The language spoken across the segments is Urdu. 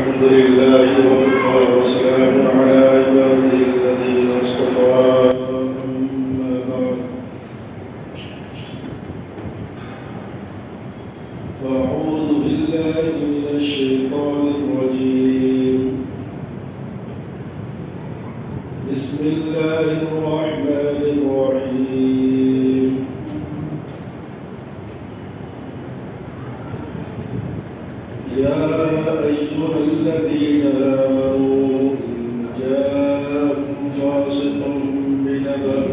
الحمد لله وكفى وسلام على عباده الذين اصطفى أما بعد فأعوذ بالله من الشيطان الرجيم بسم الله الرحمن الرحيم يا أيها الذين آمنوا إن جاءكم فاسق بنبأ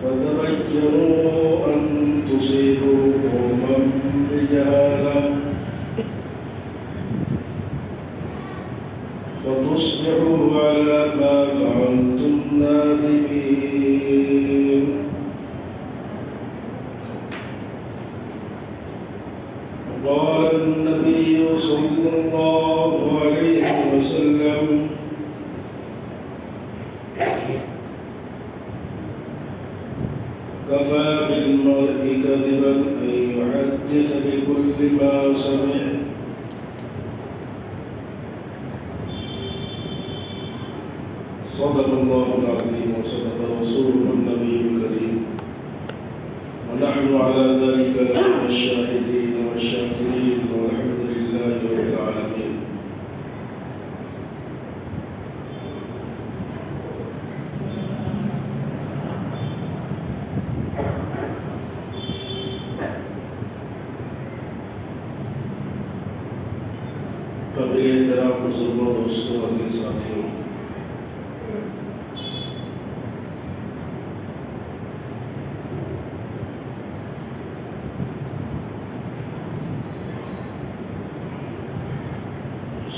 فتبينوا أن تصيبوا قوما بجهالة فتصبحوا على ما فعلتم نادمين قال النبي صلى الله عليه وسلم كفى بالمرء كذبا أن يحدث بكل ما سمع صدق الله العظيم وصدق رسوله النبي الكريم ونحن على ذلك لمن الشاهدين والشاكرين والحمد لله رب العالمين. قابل احترام بزرگوں دوستوں عزیز ساتھیوں،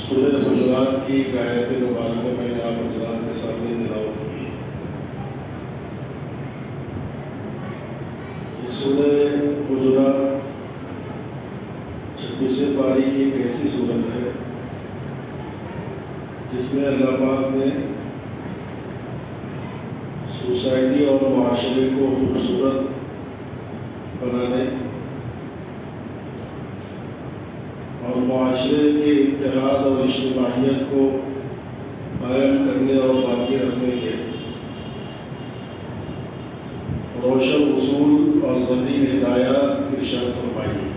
سورہ حجرات کی ایک آیت مبارکہ میں نے آپ حضرات کے سامنے تلاوت کی. یہ سورہ حجرات 26 پاری کی ایک ایسی صورت ہے جس میں اللہ پاک نے سوسائٹی اور معاشرے کو خوبصورت بنانے اور معاشرے کے اتحاد اور اجتماعیت کو قائم کرنے اور باقی رکھنے کے روشن اصول اور ذریعہ ہدایات ارشاد فرمائی ہے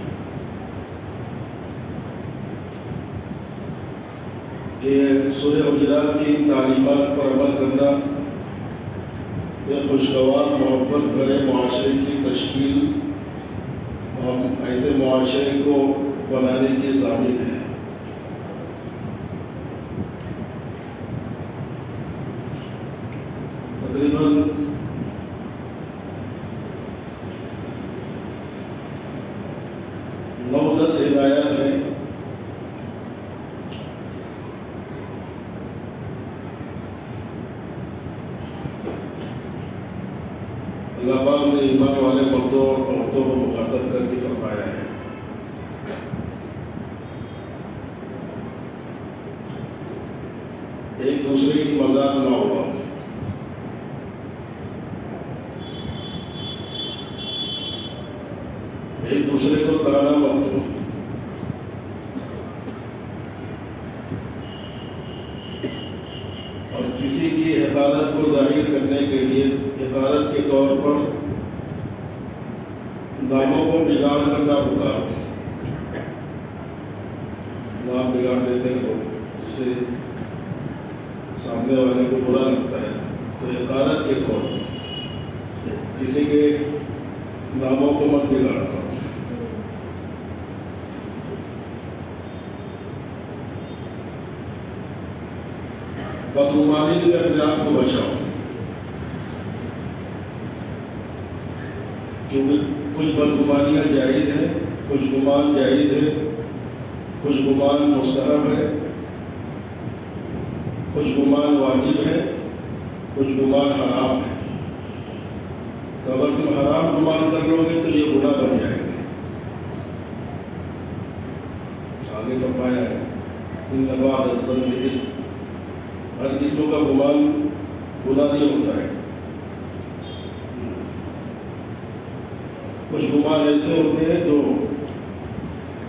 کہ سورہ حجرات کی تعلیمات پر عمل کرنا ایک خوشگوار محبت بھرے معاشرے کی تشکیل اور ایسے معاشرے کو بنانے کی ضامن ہے. تقریباً 9-10 ہدایات ہیں. اللہ پاک نے ایمان والے مردوں اور عورتوں کو مخاطب کر کے فرمایا ہے ایک دوسرے کی مذاق نہ ہوا، ایک دوسرے کو تانا مت دو، اور کسی کی حقارت کو ظاہر کرنے کے لیے حقارت کے طور پر ناموں کو بگاڑ کرنا پکارو. نام بگاڑ دیتے ہیں لوگ جس سے سامنے والے کو برا لگتا ہے، تو حقارت کے طور پر کسی کے ناموں کو مت بگاڑا کرو. بدگمانی سے اپنے آپ کو بچاؤ، کیونکہ کچھ بدگمانیاں جائز ہیں، کچھ گمان جائز ہے، کچھ گمان مستحب ہے، کچھ گمان واجب ہے، کچھ گمان حرام ہے. تو اگر تم حرام گمان کر لو گے تو یہ گناہ بن جائے گا. آگے فرمایا ہے ان بعض الظن اسم، ہر قسم کا گمان گناہ نہیں ہوتا ہے. کچھ گمان ایسے ہوتے ہیں جو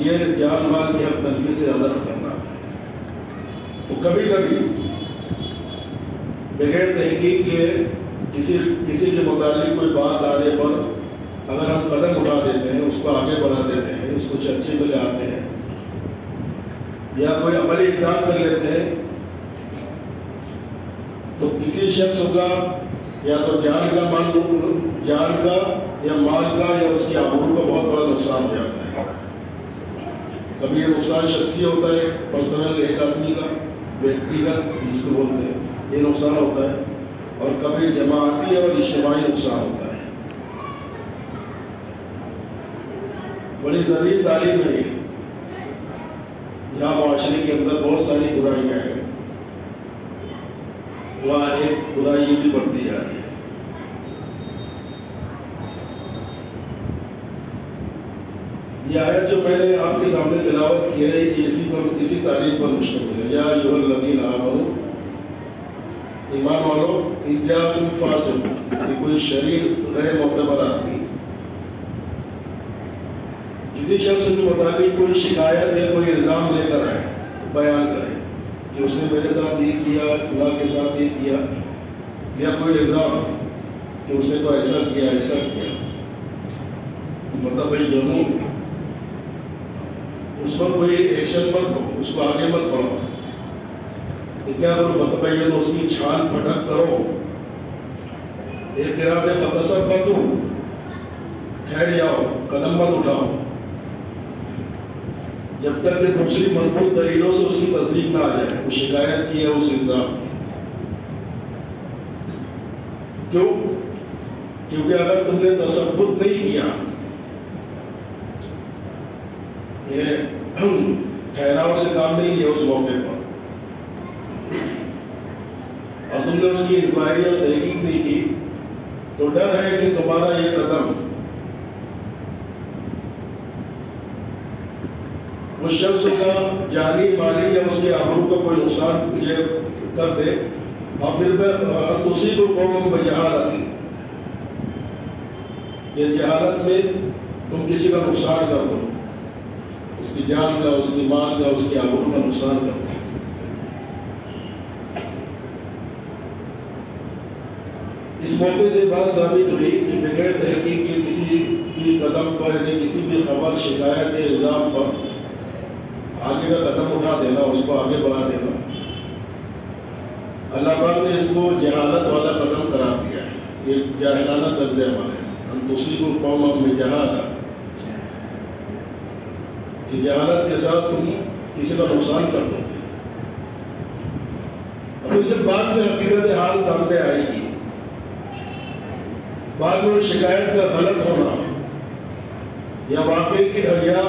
یہ جان مال کی حق تلفی سے زیادہ خطرناک ہے۔ تو کبھی کبھی بغیر تحقیق کے کسی کے متعلق کوئی بات آنے پر اگر ہم قدم اٹھا دیتے ہیں، اس کو آگے بڑھا دیتے ہیں، اس کو چرچے میں لے آتے ہیں یا کوئی عملی اقدام کر لیتے ہیں، تو کسی شخص کا یا تو جان کا یا مال کا یا اس کی آبرو کا بہت بڑا نقصان ہو جاتا ہے۔ کبھی یہ نقصان شخصی ہوتا ہے، پرسنل، ایک آدمی کا، ویکتیگت جس کو بولتے ہیں، یہ نقصان ہوتا ہے، اور کبھی جماعتی اور اجتماعی نقصان ہوتا ہے۔ بڑی ضروری تعلیم ہے یہ۔ یہاں معاشرے کے اندر بہت ساری برائیاں ہیں، وہاں ایک برائی یہ بھی بڑھتی جا رہی ہے۔ یہ آیت جو میں نے آپ کے سامنے تلاوت کی ہے، یہ اسی تعلیم پر مشتمل ہے۔ یا ایھا الذین آمنوا، ایمان والو، ان جاءکم فاسق، کہ کوئی شریر غیر معتبر آدمی کسی شخص کے متعلق کوئی شکایت یا کوئی الزام لے کر آئے، بیان کرے کہ اس نے میرے ساتھ یہ کیا، فلاں کے ساتھ یہ کیا، یا کوئی الزام کہ اس نے تو ایسا کیا ایسا کیا، فتبینوا، اس پر کوئی ایکشن مت ہو، اس کو آگے مت بڑھو، کیا کرو، فتبینوا، اس کی چھان پھٹک کرو، ایک قرات ہے فتثبتوا، ٹھہر جاؤ، قدم مت اٹھاؤ جب تک کہ دوسری مضبوط دلیلوں سے اس کی تصدیق نہ آ جائے، وہ شکایت کی ہے، اس الزام کی۔ کیوں؟ کیونکہ اگر تم نے تثبت نہیں کیا، ٹھہراؤ سے کام نہیں لیا اس موقع پر، اور تم نے اس کی انکوائری اور تحقیق نہیں کی، تو ڈر ہے کہ تمہارا یہ قدم اس شخص کا جانی مالی یا اس کے آبرو کا کوئی نقصان مجھے کر دے، اور پھر تصیبوا قوما بجہالۃ، یہ جہالت میں تم کسی کا نقصان کر دو، اس کی جان کا، اس کی مال کا، اس کی آبرو کا نقصان کر دو۔ اس موقع سے بات ثابت ہوئی کہ بغیر تحقیق کے کسی بھی قدم پر، یعنی کسی بھی خبر، شکایت یا الزام پر آگے کا قدم اٹھا دینا، اس کو آگے بڑھا دینا، اللہ پاک نے اس کو جہالت والا قدم قرار دیا ہے۔ یہ جاہلانہ طرز عمل ہے، ان تصیبوا قوما بجہالۃ، کہ جہالت کے ساتھ تم کسی کا نقصان کر دو گے، اور جب بعد میں حقیقت حال سامنے آئے گی، بعد میں شکایت کا غلط ہونا یا واقعے کے یا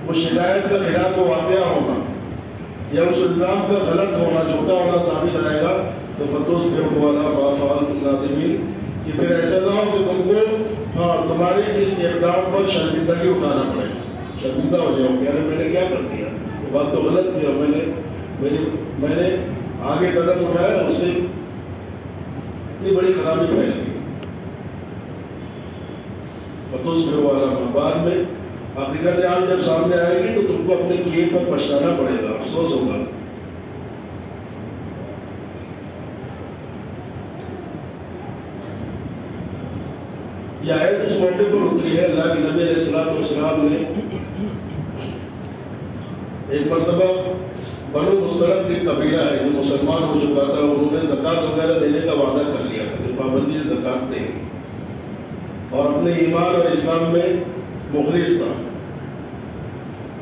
وہ شکایت کا خلاف واقعہ ہونا یا اس الزام کا غلط ہونا، جھوٹا ہونا ثابت آئے گا، تو فتصبحوا علی ما فعلتم نادمین، کہ پھر ایسا نہ ہو کہ تم کو تمہاری اس اقدام پر شرمندگی اٹھانا پڑے، شرمندہ ہو جاؤ کہ یار میں نے کیا کر دیا، یہ بات تو غلط تھی، اور میں نے آگے قدم اٹھایا، اس سے اتنی بڑی خرابی پھیل گئی۔ فتصبحوا علی ما، بعد میں حقیقت حال جب سامنے آئے گی تو تم کو اپنے کیے پر پچھتانا پڑے گا، افسوس ہوگا۔ یہ آیت اس موقع پر اتری ہے، اللہ کے نبی علیہ السلام نے ایک مرتبہ بنو مستلق ایک قبیلہ ہے جو مسلمان ہو چکا تھا، انہوں نے زکوٰۃ وغیرہ دینے کا وعدہ کر لیا تھا کہ پابندی زکوٰۃ دیں، اور اپنے ایمان اور اسلام میں مخلص تھا،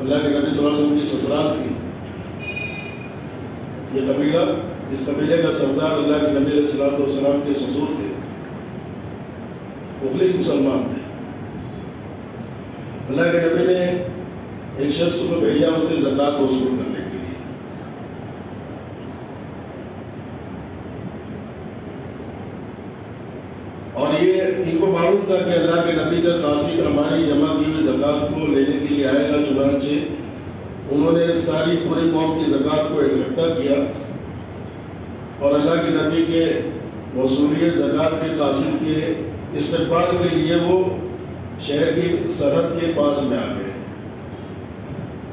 اللہ کے نبی صلی اللہ علیہ وسلم کی سسرال تھی یہ قبیلہ، اس قبیلے کا سردار اللہ کے نبی علیہ السلام کے سسر تھے، مخلص مسلمان تھے۔ اللہ کے نبی نے ایک شخص کو بھیجا اسے زکوٰۃ وصول کرنے کے لیے، اور یہ ان کو معلوم تھا کہ اللہ کے نبی کا قاصد ہماری جمع کی ہوئی زکوٰۃ کو لینے کے لیے آئے گا، چنانچہ انہوں نے ساری پوری قوم کی زکوٰۃ کو اکٹھا کیا، اور اللہ کے نبی کے وصولیت زکوٰۃ کے قاصد کے استقبال کے لیے وہ شہر کی سرحد کے پاس میں آ گئے،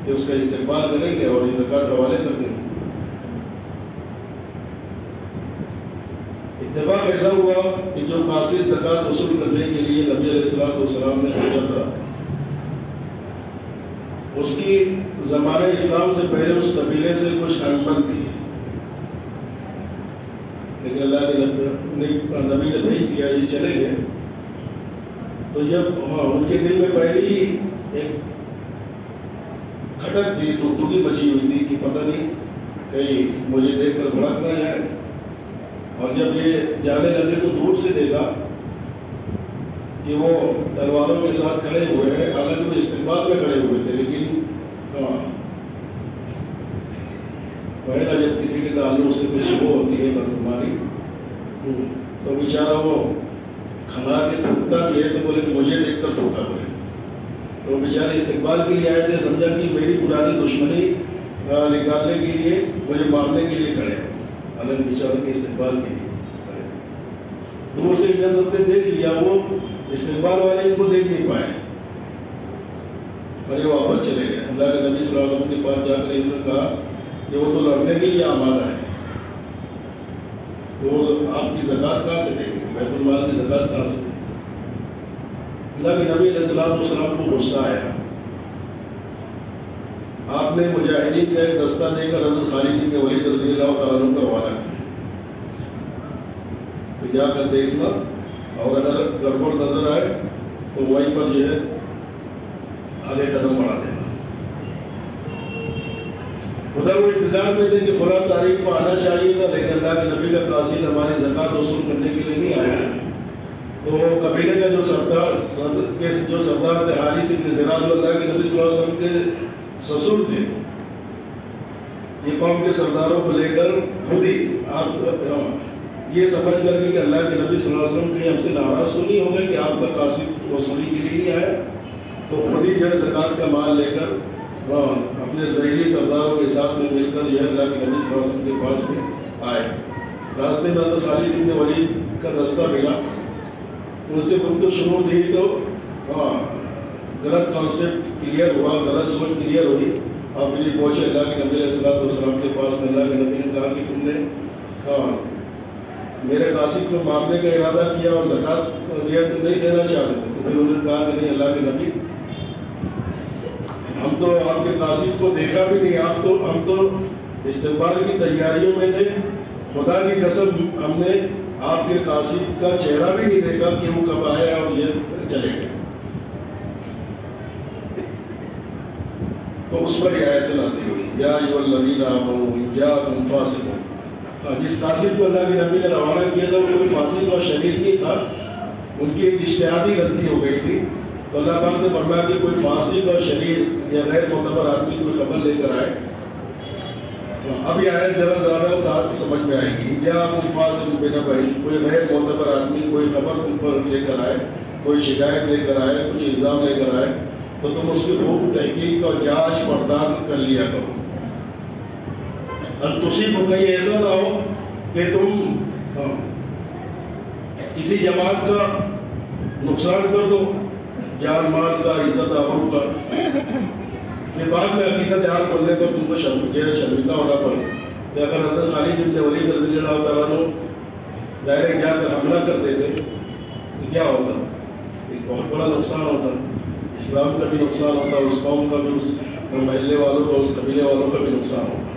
کہ اس کا استقبال کریں گے اور یہ زکوٰۃ حوالے کر دیں گے۔ اتفاق ایسا ہوا کہ جو قاصد زکوٰۃ وصول کرنے کے لیے نبی علیہ السلام نے بھیجا تھا، اس کی زمانہ اسلام سے پہلے اس قبیلے سے کچھ انبن تھی، لیکن اللہ کے نبی نے بھیج دیا، یہ چلے گئے۔ تو جب ان کے دل میں پہلی ایک کھٹک تھی، دگدگی مچی ہوئی تھی کہ پتہ نہیں کہیں مجھے دیکھ کر بھڑک نہ جائے، اور جب یہ جانے لگے تو دور سے دیکھا کہ وہ تلواروں کے ساتھ کھڑے ہوئے ہیں، حالانکہ وہ استقبال میں کھڑے ہوئے تھے، لیکن پہلا جب کسی کے تعلق سے کوئی شروع ہوتی ہے بدگمانی تو بیچارہ وہ کھنا کے تھوکتا بھی ہے، تو بولے مجھے دیکھ کر تھوکا بولے، تو بیچارے استقبال کے لیے آئے تھے، سمجھا کہ میری پرانی دشمنی نکالنے کے لیے، مجھے مارنے کے لیے کھڑے ہیں، حالانکہ بیچارے کے استقبال کے لیے کھڑے۔ دور سے نے دیکھ لیا، وہ استقبال والے ان کو دیکھ نہیں پائے اور یہ واپس چلے گئے۔ اللہ کے نبی صلی اللہ علیہ وسلم کے پاس جا کر انہوں نے کہا کہ وہ تو لڑنے کے لیے آمادہ ہے، تو آپ کی زکوٰۃ کہاں سے دیں گے، بیت المال کی زکوٰۃ کہاں سے دیں گے؟ اللہ کے نبی علیہ السلام کو غصہ آیا، آپ نے مجاہدین کا ایک دستہ دے کر حضرت خالد بن ولید رضی اللہ تعالیٰ عنہ کا روانہ کیا، تو جا کر دیکھنا اور اگر گڑبڑ نظر آئے تو وہیں پر جو ہے آگے قدم بڑھا دینا۔ ادھر وہ انتظار میں تھے کہ فلاں تاریخ کو آنا چاہیے تھا، لیکن اللہ کے نبی کا قاصد ہماری زکوٰۃ وصول کرنے کے لیے نہیں آیا، تو قبیلے کا جو سردار تھے حارث بن زرار، جو اللہ کے نبی صلی اللہ علیہ وسلم کے سسر تھے، یہ قوم کے سرداروں کو لے کر خود ہی آپ یہ سمجھ کر کہ اللہ کے نبی صلی اللہ علیہ وسلم کہیں ہم سے ناراض تو نہیں ہو گئے کہ آپ کا قاصد وصولی کے لیے نہیں آیا، تو خود ہی جو ہے زکوٰۃ کا مال لے کر اپنے ذیلی سرداروں کے ساتھ میں مل کر جو ہے اللہ کے نبی صلی اللہ علیہ وسلم کے پاس میں آئے۔ راستے میں حضرت خالد بن ولید کا دستہ ملا، ان سے گفتگو شروع تھی تو غلط کانسیپٹ کلیئر ہوا، غلط سوچ کلیئر ہوئی، اور پھر یہ پہنچے اللہ کے نبی علیہ السلام کے پاس میں۔ اللہ کے نبی نے کہا کہ تم نے میرے قاصد کو مارنے کا ارادہ کیا اور زکوٰۃ جو ہے تم نہیں دینا چاہتے تھے، تو پھر انہوں نے کہا کہ نہیں اللہ کے نبی، ہم تو آپ کے قاصد کو دیکھا بھی نہیں، ہم تو استقبال کی تیاریوں میں تھے، خدا کی قسم ہم نے آپ کے قاصد کا چہرہ بھی نہیں دیکھا کہ وہ کب آئے اور یہ چلے گئے۔ تو اس پر یہ آیت نازل ہوئی، یا ایھا الذین آمنوا ان جاءکم فاسق۔ جس قاصد کو اللہ کے نبی نے روانہ کیا تھا وہ کوئی فاسق اور شریر نہیں تھا، ان کی ایک اجتہادی غلطی ہو گئی تھی، تو اللہ پاک نے فرمایا کہ کوئی فاسق اور شریر یا غیر معتبر آدمی کوئی خبر لے کر آئے، اب یہ آیت ذرا زیادہ ساتھ سمجھ میں آئے گی، یا کوئی فاسق بنبأ، کوئی غیر معتبر آدمی کوئی خبر تم پر لے کر آئے، کوئی شکایت لے کر آئے، کچھ الزام لے کر آئے، تو تم اس کی خوب تحقیق اور جانچ پڑتال کر لیا کرو، اور تصیبکم، کہیں ایسا نہ ہو کہ تم کسی جماعت کا نقصان کر دو، جان مال کا، عزت آبرو کا، پھر بعد میں حقیقت حال کرنے پر تم کو شرمندہ ہونا پڑے۔ کہ اگر حضرت خالد بن ولید رضی اللہ تعالیٰ عنہ ڈائریکٹ جا کر حملہ کر دیتے تو کیا ہوتا؟ ایک بہت بڑا نقصان ہوتا، اسلام کا بھی نقصان ہوتا، اس قوم کا بھی، اس محلے والوں کا، اس قبیلے والوں کا بھی نقصان ہوتا۔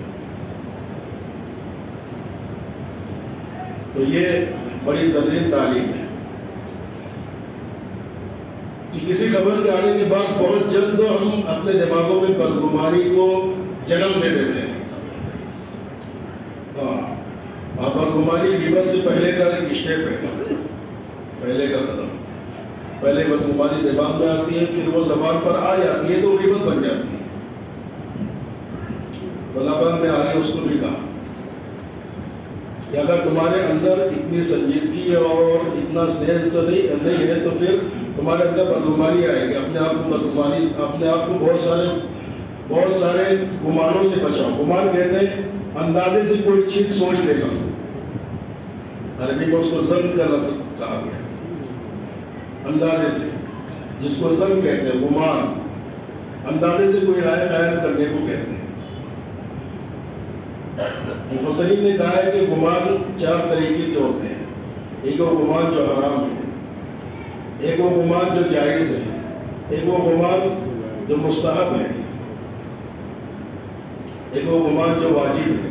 تو یہ بڑی زرین تعلیم ہے کہ کسی خبر کے آنے کے بعد بہت جلد ہم اپنے دماغوں میں بدگمانی کو جنم دے دیتے ہیں۔ بدگمانی غیبت سے پہلے کا ایک اسٹیپ ہے، پہلے کا قدم، پہلے بدگمانی دماغ میں آتی ہے، پھر وہ زبان پر آ جاتی ہے تو غیبت بن جاتی ہے۔ تو اللہ پاک نے آگے اس کو بھی کہا کہ اگر تمہارے اندر اتنی سنجیدگی اور اتنا سینس نہیں ہے تو پھر تمہارے اندر بدگمانی آئے گی، اپنے آپ کو بدگمانی، اپنے آپ کو بہت سارے گمانوں سے بچاؤ۔ گمان کہتے ہیں اندازے سے کوئی چیز سوچ لینا، عربی میں اس کو ظن کا لفظ کہا گیا، اندازے سے، جس کو ظن کہتے ہیں، گمان، اندازے سے کوئی رائے قائم کرنے کو کہتے ہیں۔ مفسرین نے کہا ہے کہ گمان 4 طریقے کے ہوتے ہیں۔ ایک وہ گمان جو حرام ہے، ایک وہ گمان جو جائز ہے، ایک وہ گمان جو مستحب ہے، ایک وہ گمان جو واجب ہے۔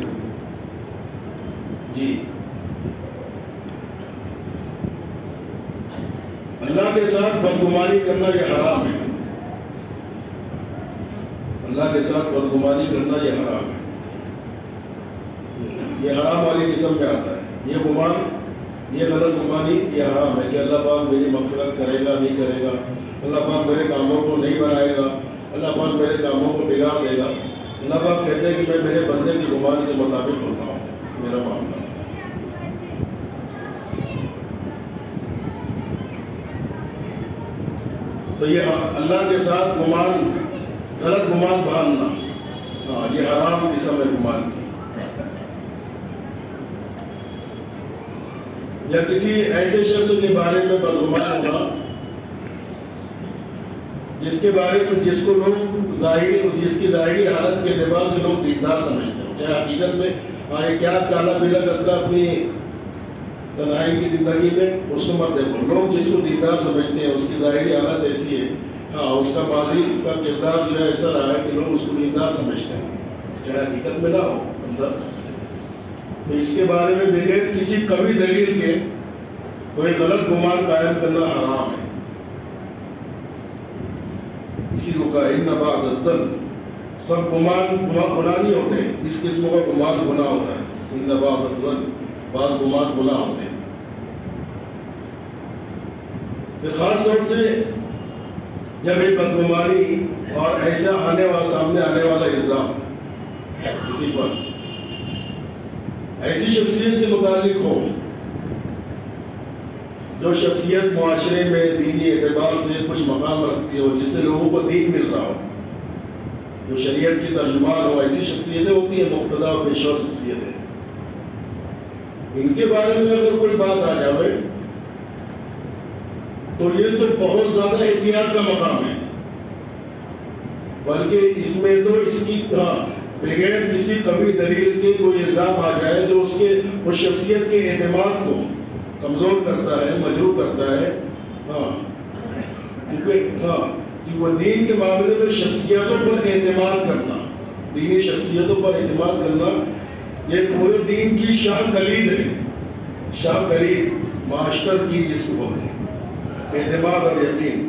جی، اللہ کے ساتھ بدگمانی کرنا یہ حرام ہے، اللہ کے ساتھ بدگمانی کرنا یہ حرام ہے، یہ حرام والی قسم میں آتا ہے۔ یہ گمان، یہ غلط گمانی یہ حرام ہے کہ اللہ پاک میری مغفرت کرے گا نہیں کرے گا، اللہ پاک میرے کاموں کو نہیں بنائے گا، اللہ پاک میرے کاموں کو بگاڑ دے گا۔ اللہ پاک کہتے ہیں کہ میں میرے بندے کی گمان کے مطابق ہوتا ہوں، میرا معاملہ۔ تو یہ اللہ کے ساتھ گمان، غلط گمان باندھنا، ہاں یہ حرام قسم ہے گمان کی۔ یا کسی ایسے شخص کے بارے میں بدگمان ہونا جس کے بارے میں جس کو لوگ جس کی ظاہری حالت کے اعتبار سے لوگ دیندار سمجھتے ہیں، چاہے حقیقت میں یہ کیا کالا پیلا کرتا اپنی تنہائی کی زندگی میں، اس کو مت دیکھو۔ لوگ جس کو دیندار سمجھتے ہیں، اس کی ظاہری حالت ایسی ہے، ہاں اس کا ماضی کا کردار جو ہے ایسا رہا ہے کہ لوگ اس کو دیندار سمجھتے ہیں، چاہے حقیقت میں نہ ہو اندر۔ تو اس کے بارے میں بغیر کسی قوی دلیل کے کوئی غلط گمان قائم کرنا حرام ہے۔ اسی کو کہا ان بعض الظن، سب گمان گناہ نہیں ہوتے، اس قسم کا گمان گناہ ہوتا ہے۔ ان بعض الظن، بعض گمان گناہ ہوتے ہیں۔ خاص طور سے جب ایک بدگمانی اور ایسا سامنے آنے والا الزام کسی پر ایسی شخصیت سے متعلق ہو جو شخصیت معاشرے میں دینی اعتبار سے کچھ مقام رکھتی ہو، جس سے لوگوں کو دین مل رہا ہو، جو شریعت کی ترجمان ہو، ایسی شخصیتیں ہوتی ہیں مقتدیٰ و پیشوا شخصیتیں۔ ان کے بارے میں اگر کوئی بات آ جائے تو یہ تو بہت زیادہ احتیاط کا مقام ہے، بلکہ اس میں تو اس کی بغیر کسی قوی دلیل کے کوئی الزام آ جائے جو اس شخصیت کے اعتماد کو کمزور کرتا ہے، مجروح کرتا ہے، کہ وہ دین کے معاملے میں شخصیتوں پر اعتماد کرنا، دینی شخصیتوں پر اعتماد کرنا یہ پورے دین کی شاہ کلید ہے، شاہ کلید ماسٹر کی جس کو بولتے ہیں، اعتماد اور یقین۔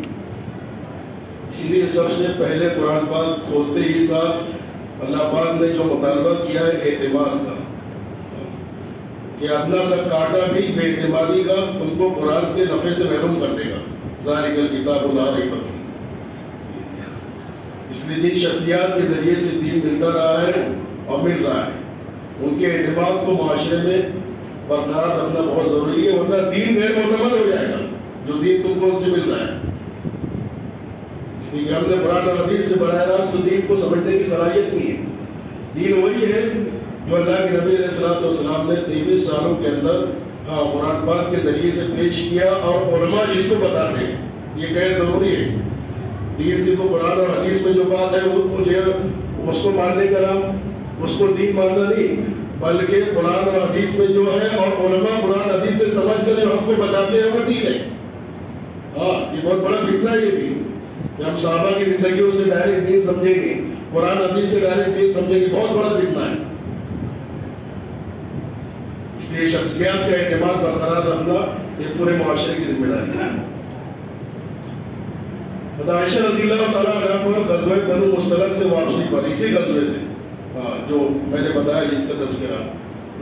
اسی لیے سب سے پہلے قرآن پاک کھولتے ہی ساتھ اللہ پاک نے جو مطالبہ کیا ہے اعتماد کا، کہ اپنا سا کاٹا بھی بے اعتمادی کا تم کو قرآن کے نفع سے محروم کر دے گا، ذالک الکتاب لا ریب فیہ۔ اس لیے جن شخصیات کے ذریعے سے دین ملتا رہا ہے اور مل رہا ہے، ان کے اعتماد کو معاشرے میں برقرار رکھنا بہت ضروری ہے، ورنہ دین غیر معتمد ہو جائے گا جو دین تم کو ان سے مل رہا ہے۔ اس لیے کہ ہم نے قرآن اور حدیث سے براہ راست دین کو سمجھنے کی صلاحیت نہیں ہے۔ دین وہی ہے جو اللہ کے نبی علیہ السلام نے 23 سالوں کے اندر قرآن پاک کے ذریعے سے پیش کیا، اور علماء جس کو بتاتے ہیں یہ غیر ضروری ہے۔ دین صرف قرآن اور حدیث میں جو بات ہے وہ جو ہے اس کو ماننے کا نام، اس کو دین ماننا نہیں، بلکہ قرآن اور حدیث میں جو ہے اور علماء قرآن حدیث سے سمجھ کر جو ہم کو بتاتے ہیں وہ دین ہے۔ یہ بہت بڑا فتنہ ہے یہ بھی، کہ ہم صحابہ کی زندگیوں سے ڈائریکٹ دین سمجھیں گے، قرآن حدیث سے ڈائریکٹ دین سمجھیں گے، بہت بڑا فتنہ ہے۔ اس لیے شخصیات کا اعتماد برقرار رکھنا یہ پورے معاشرے کی ذمہ داری ہے۔ عائشہ رضی اللہ تعالیٰ عنہ پر غزوہ بنو مصطلق سے واپسی پر، اسی غزوے سے جو میں نے بتایا جس کا تذکرہ،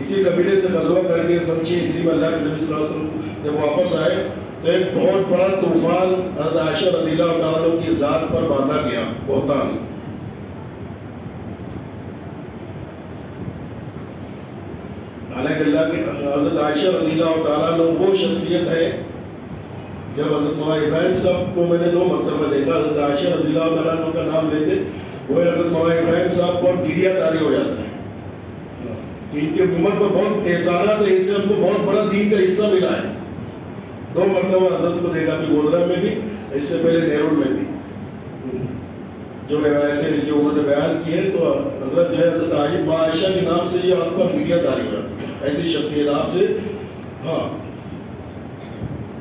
اسی قبیلے سے غزوہ کر کے سن 6 ہجری میں اللہ کے نبی صلی اللہ علیہ وسلم جب واپس آئے تو ایک بہت بڑا طوفان حضرت عائشہ رضی اللہ تعالیٰ عنہ کی ذات پر باندھا گیا، بہتان۔ حالانکہ اللہ کی حضرت عائشہ رضی اللہ تعالیٰ عنہ وہ شخصیت ہے، جب حضرت مولانا ابراہیم صاحب کو میں نے 2 مرتبہ دیکھا، حضرت عائشہ رضی اللہ تعالیٰ عنہ کا نام لیتے وہ حضرت مولانا ابراہیم صاحب کو گریہ طاری ہو جاتا ہے کہ ان کے عمر پر بہت احسانات ہیں، ان سے ہم کو بہت بڑا دین کا حصہ ملا ہے۔ 2 مرتبہ حضرت کو دیکھا کہ گودرا میں بھی، اس سے پہلے نیرول میں بھی۔ جو روایتیں جو انہوں نے بیان کی ہیں تو حضرت جو ہے حضرت ماں عائشہ کے نام سے یہ آپ پر گریہ تاری ہوا، ایسی شخصیت آپ سے، ہاں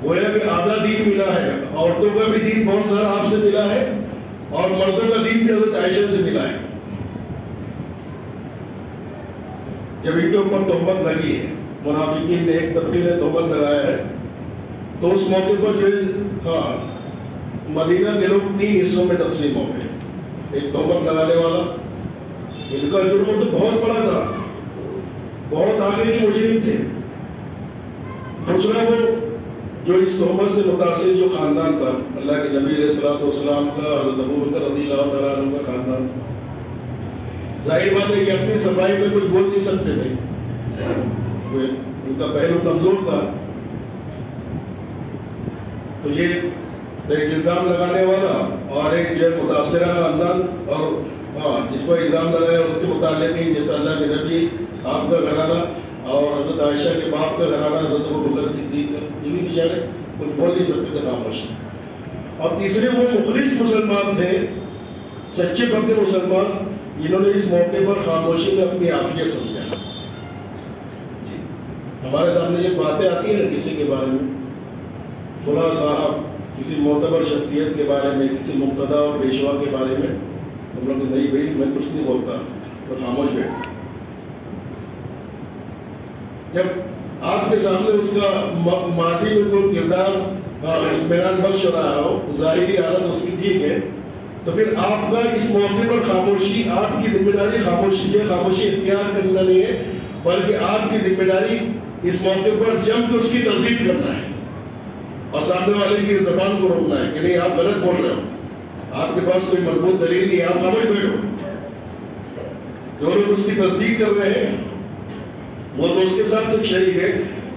گویا کہ آدھا دین ملا ہے، عورتوں کا بھی دین بہت سارا آپ سے ملا ہے اور مردوں کا دین بھی حضرت عائشہ سے ملا ہے۔ جب ان کے اوپر تہمت لگی ہے، منافقین نے ایک طبقے نے تہمت لگایا ہے، تو اس موقع پر جو ہاں مدینہ کے لوگ 3 حصوں میں تقسیم ہو گئے۔ ایک تہمت لگانے والا، ان کا جرم تو بہت بڑا تھا، بہت آگے کے مجرم تھے۔ دوسرا وہ جو اس تہمت سے متاثر جو خاندان تھا، اللہ کے نبی علیہ السلام کا، حضرت ابوبکر رضی اللہ تعالیٰ عنہ کا خاندان، ظاہر بات ہے کہ اپنی صفائی میں کچھ بول نہیں سکتے تھے، ان کا پہلو کمزور تھا، تو یہ ایک الزام لگانے والا اور ایک جو متاثرہ خاندان، اور ہاں جس پر الزام لگایا اس کے متعلق ہی جیسا اللہ کے نبی، آپ کا گھرانہ اور حضرت عائشہ کے باپ کا گھرانہ، حضرت ابوبکر صدیق کا، یہ بھی بیچارے کچھ بول نہیں سکتے تھے، خاموش۔ اور تیسرے وہ مخلص مسلمان تھے، سچے پکے مسلمان، جنہوں نے اس موقع پر خاموشی میں اپنی عافیت سمجھا۔ جی ہمارے سامنے یہ باتیں آتی ہیں نا کسی کے بارے میں، فلاں صاحب، کسی معتبر شخصیت کے بارے میں، کسی مقتدی اور پیشوا کے بارے میں، ہم لوگ نہیں بھائی میں کچھ نہیں بولتا، تو خاموش بیٹھ۔ جب آپ کے سامنے اس کا ماضی میں کوئی کردار اطمینان بخش رہا ہو، ظاہری حالت اس کی ٹھیک ہے، تو پھر آپ کا اس موقع پر خاموشی، آپ کی ذمہ داری خاموشی اختیار کرنا نہیں ہے، بلکہ آپ کی ذمہ داری اس موقع پر جم کے اس کی تردید کرنا ہے اور سامنے والے کی زبان کو روکنا ہے کہ نہیں آپ غلط بول رہے ہو، آپ کے پاس کوئی مضبوط دلیل نہیں ہے، آپ خاموش بیٹھو۔ جو لوگ اس کی تصدیق کر رہے ہیں وہ تو اس کے ساتھ سے شریک ہے،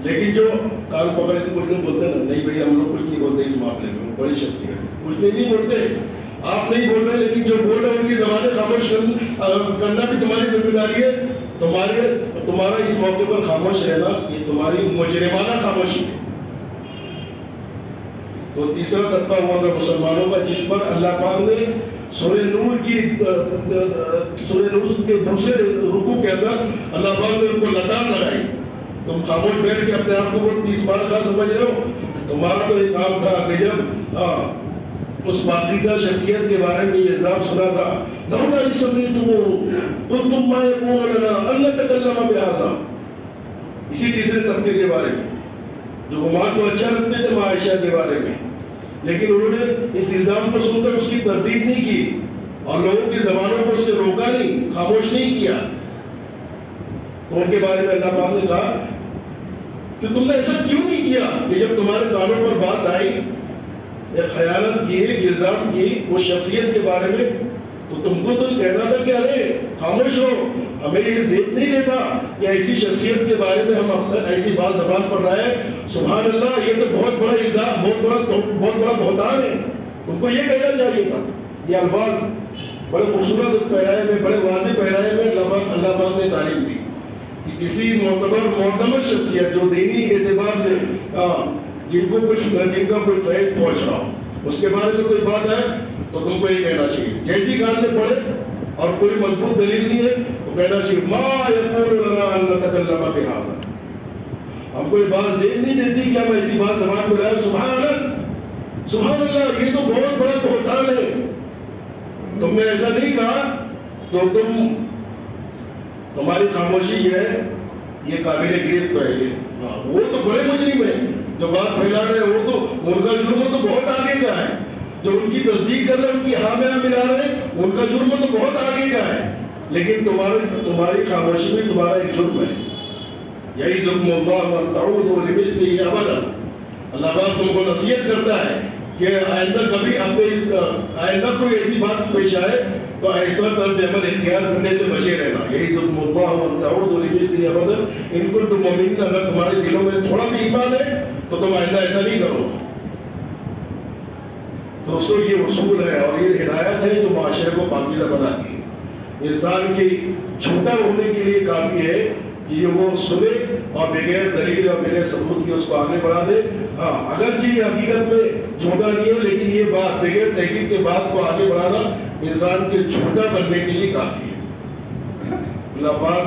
لیکن جو کان پکڑ کے کچھ نہیں بولتے نا، نہیں بھائی ہم لوگ کچھ نہیں بولتے اس معاملے میں، بڑی شخصیت ہے، کچھ نہیں بولتے، آپ نہیں بول رہے، لیکن جو بول رہے ہیں ان کی زبانیں خاموش کرنا بھی تمہاری ذمہ داری ہے، تمہارا اس موقع پر خاموش رہنا یہ تمہاری مجرمانہ خاموشی ہے۔ تو تیسرا طبقہ ہوا تھا مسلمانوں کا، جس پر اللہ پاک نے سورہ نور کے دوسرے رکوع کے اندر اللہ پاک نے ان کو لتان لگائی، تم خاموش بیٹھ کے اپنے آپ کو بہت 30 بار کا سمجھ رہے ہو، تمہارا تو ایک کام تھا کہ جب اس پاکیزہ شخصیت کے بارے میں یہ الزام سنا تھا، لولا اذ سمعتموہ قلتم ما یکون لنا ان نتکلم بہذا، اسی تیسرے طبقے کے بارے میں جو گمان تو اچھا رکھتے تھے ماں عائشہ کے بارے میں، لیکن انہوں نے اس الزام کو سن کر اس کی تردید نہیں کی اور لوگوں کی زبانوں کو اس سے روکا نہیں، خاموش نہیں کیا، تو ان کے بارے میں اللہ پاک نے کہا کہ تم نے ایسا کیوں نہیں کیا کہ جب تمہارے کانوں پر بات آئی، ایک خیانت کی، ایک الزام کی اس شخصیت کے بارے میں، تو تم کو تو کہنا تھا کہ ارے خاموش ہو، ہمیں یہ ذہن نہیں دیتا کہ ایسی شخصیت کے بارے میں ہم ایسی بات زبان پر رہے ہیں، سبحان اللہ یہ تو بہت بڑا الزام، بہت بڑا بہتان ہے، تم کو یہ کہنا چاہیے تھا۔ یہ الفاظ بڑے خوبصورت پیرائے میں، بڑے واضح پیرائے میں اللہ پاک نے تعلیم دی کہ کسی معتبر شخصیت جو دینی اعتبار سے جن کا کوئی فیض پہنچ رہا ہو، اس کے بارے میں کوئی بات ہے تو تم کو یہ کہنا چاہیے، جیسی کان میں پڑے اور کوئی مضبوط دلیل نہیں ہے تو کہنا چاہیے ما یکون لنا ان نتکلم بہذا، ہم کو یہ بات ذہن نہیں دیتی کہ ہم ایسی بات زبان پہ لائیں، سبحان اللہ یہ تو بہت بڑا بہتان ہے، تم نے ایسا نہیں کہا، تو تمہاری خاموشی یہ ہے، یہ قابل گرفت ہے، یہ وہ تو بڑے مجرم ہیں جو بات پھیلا رہے ہیں، وہ تو ان کا جرم تو بہت آگے کا ہے، جو ان کی تصدیق کر رہے ہیں، ان کی ہاں میں ہاں ملا رہے ہیں، ان کا جرم تو بہت آگے کا ہے، لیکن تمہاری خاموشی میں تمہارا ایک جرم ہے، یہی ظلم اللہ وان تعودوا لمثلہ ابدا، اللہ پاک تم کو نصیحت کرتا ہے کہ آئندہ کوئی ایسی بات پیش آئے تو ایسا طرز عمل اختیار کرنے سے بچے رہنا، یہی ظلم اللہ وان تعودوا لمثلہ ابدا ان کنتم مؤمنین، اگر تمہارے دلوں میں تھوڑا بھی ایمان ہے تو تم آئندہ ایسا نہیں کرو۔ دوستو یہ اصول ہے اور یہ ہدایت ہے جو معاشرے کو پاکیزہ بناتی ہے، انسان کی چھوٹا ہونے کے لیے کافی ہے کہ وہ سنے اور بغیر دلیل اور بغیر ثبوت کے اس کو آگے بڑھا دے، ہاں اگرچہ حقیقت میں جھوٹا نہیں ہے، لیکن یہ بات بغیر تحقیق کے بات کو آگے بڑھانا انسان کے جھوٹا بننے کے لیے کافی ہے۔ اللہ پاک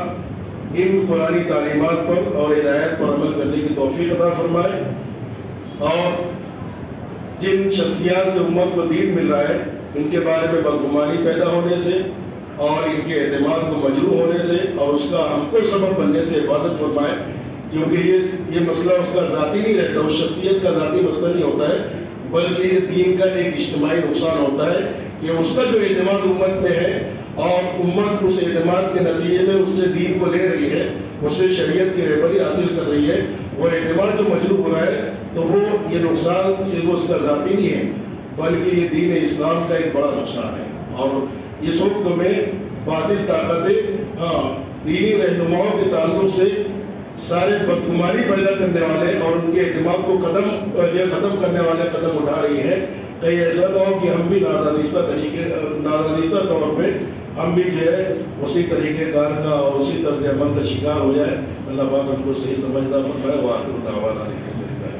ان قرآنی تعلیمات پر اور ہدایت پر عمل کرنے کی توفیق عطا فرمائے، اور جن شخصیات سے امت کو دین مل رہا ہے ان کے بارے میں بدگمانی پیدا ہونے سے اور ان کے اعتماد کو مجروح ہونے سے اور اس کا ہم کو سبب بننے سے حفاظت فرمائے، کیونکہ یہ مسئلہ اس کا ذاتی نہیں رہتا، اس شخصیت کا ذاتی مسئلہ نہیں ہوتا ہے، بلکہ یہ دین کا ایک اجتماعی نقصان ہوتا ہے کہ اس کا جو اعتماد امت میں ہے اور امت اس اعتماد کے نتیجے میں اس سے دین کو لے رہی ہے، اس سے شریعت کی رہبری حاصل کر رہی ہے، وہ اعتماد جو مجروح ہو رہا ہے تو وہ یہ نقصان صرف اس کا ذاتی نہیں ہے بلکہ یہ دین اسلام کا ایک بڑا نقصان ہے۔ اور اس وقت میں باطل طاقتیں دینی رہنماؤں کے تعلق سے سارے بدگمانی پیدا کرنے والے اور ان کے اعتماد کو ختم کرنے والے قدم اٹھا رہی ہیں۔ کہیں ایسا نہ ہو کہ ہم بھی نادانستہ طور پہ ہم بھی جو ہے اسی طریقے کار کا اور اسی طرز عمل کا شکار ہو جائے۔ اللہ پاک ہم کو صحیح سمجھدار فرمائے۔ وآخر دعوانا الحمدللہ۔